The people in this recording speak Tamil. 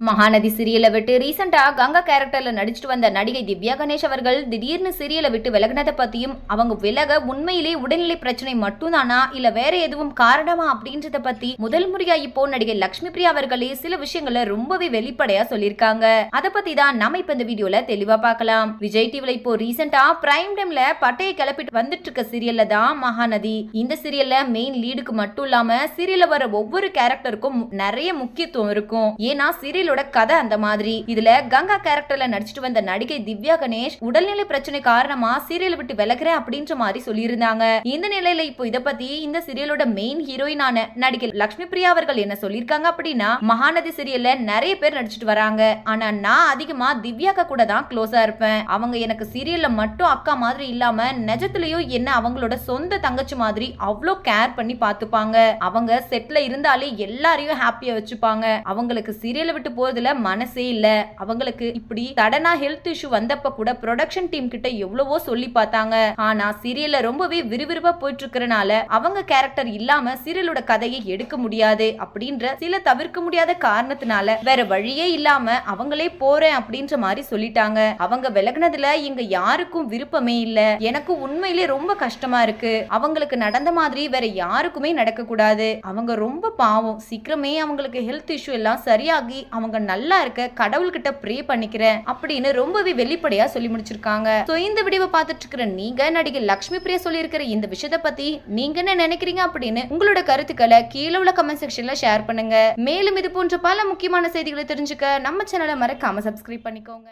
மகாநதி சீரியலை விட்டு ரீசெண்டா கங்கா கேரக்டர்ல நடிச்சிட்டு வந்த நடிகை திவ்யா கணேஷ் அவர்கள் திடீர்னு சீரியலை விட்டு விலகினதை பத்தியும் அவங்க விலக உண்மையிலே உடல்நிலை பிரச்சனை மட்டும்தானா இல்ல வேற எதுவும் காரணமா அப்படின்றத பத்தி முதல் முறையா இப்போ நடிகை லட்சுமி பிரியா அவர்களே சில விஷயங்களை ரொம்பவே வெளிப்படையா சொல்லியிருக்காங்க. அதை பத்தி தான் நம்ம இப்ப இந்த வீடியோல தெளிவா பார்க்கலாம். விஜய் டிவில இப்போ ரீசெண்டா பிரைம் டைம்ல பட்டையை கிளப்பிட்டு வந்துட்டு இருக்க சீரியல்ல தான் மகாநதி. இந்த சீரியல்ல மெயின் லீடுக்கு மட்டும் இல்லாம சீரியல்ல வர ஒவ்வொரு கேரக்டருக்கும் நிறைய முக்கியத்துவம் இருக்கும். ஏன்னா சீரியல் கதை அந்த மாதிரி. இதுல கங்கா கேரக்டர்ல நடிச்சிட்டு வந்த நடிகை திவ்யா கணேஷ் உடல்நிலை பிரச்சனை காரணமா சீரியல் விட்டு விலகுறேன் அப்படின்ற மாதிரி சொல்லியிருந்தாங்க. இந்த நிலையில இப்போ இத பத்தி இந்த சீரியலோட மெயின் ஹீரோயினான நடிகை லட்சுமி பிரியா அவர்கள் என்ன சொல்லியிருக்காங்க அப்படின்னா, மகாநதி சீரியல்ல நிறைய பேர் நடிச்சிட்டு வராங்க. ஆனா நான் அதிகமா திவ்யாக்கா கூட தான் க்ளோஸா இருப்பேன். அவங்க எனக்கு சீரியல்ல மட்டும் அக்கா மாதிரி இல்லாம நிஜத்திலயும் என்ன அவங்களோட சொந்த தங்கச்சி மாதிரி அவ்வளோ கேர் பண்ணி பாத்துப்பாங்க. அவங்க செட்ல இருந்தாலே எல்லாரையும் ஹாப்பியா வச்சுப்பாங்க. அவங்களுக்கு சீரியலை விட்டு போறதுல மனசே இல்ல. அவங்களுக்கு இப்படி சடனா ஹெல்த் இஷ்யூ வந்தப்ப கூட ப்ரொடக்ஷன் டீம் கிட்ட எவ்வளவோ சொல்லி பார்த்தாங்க. ஆனா சீரியல்ல ரொம்பவே விறுவிறுப்பா போயிட்டு இருக்கறனால அவங்க கேரக்டர் இல்லாம சீரியலோட கதையை எடுக்க முடியாது அப்படின்ற சில தவிர்க்க முடியாத காரணத்தினால வேற வழியே இல்லாம அவங்களே போறேன் அப்படின்ற மாதிரி சொல்லிட்டாங்க. அவங்க விலகினதுல எங்க யாருக்கும் விருப்பமே இல்ல. எனக்கு உண்மையிலே ரொம்ப கஷ்டமா இருக்கு. அவங்களுக்கு நடந்த மாதிரி வேற யாருக்குமே நடக்க கூடாது. அவங்க ரொம்ப பாவம். சீக்கிரமே அவங்களுக்கு ஹெல்த் இஷ்யூ எல்லாம் சரியாகி அவங்க நல்லா இருக்க கடவுள்கிட்ட ப்ரே பண்ணிக்கிறேன் அப்படின்னு ரொம்பவே வெளிப்படையா சொல்லி முடிச்சிருக்காங்க. சோ இந்த வீடியோவை பார்த்துட்டு இருக்கிற நீங்க நடிகை லட்சுமி பிரியா சொல்லி இருக்கிற இந்த விஷயத்தை பத்தி நீங்க என்ன நினைக்கிறீங்க அப்படின்னு உங்களோட கருத்துக்களை கீழே உள்ள கமெண்ட் செக்ஷன்ல ஷேர் பண்ணுங்க. மேலும் இது போன்ற பல முக்கியமான செய்திகளை தெரிஞ்சுக்க நம்ம சேனலை மறக்காம சப்ஸ்கிரைப் பண்ணிக்கோங்க.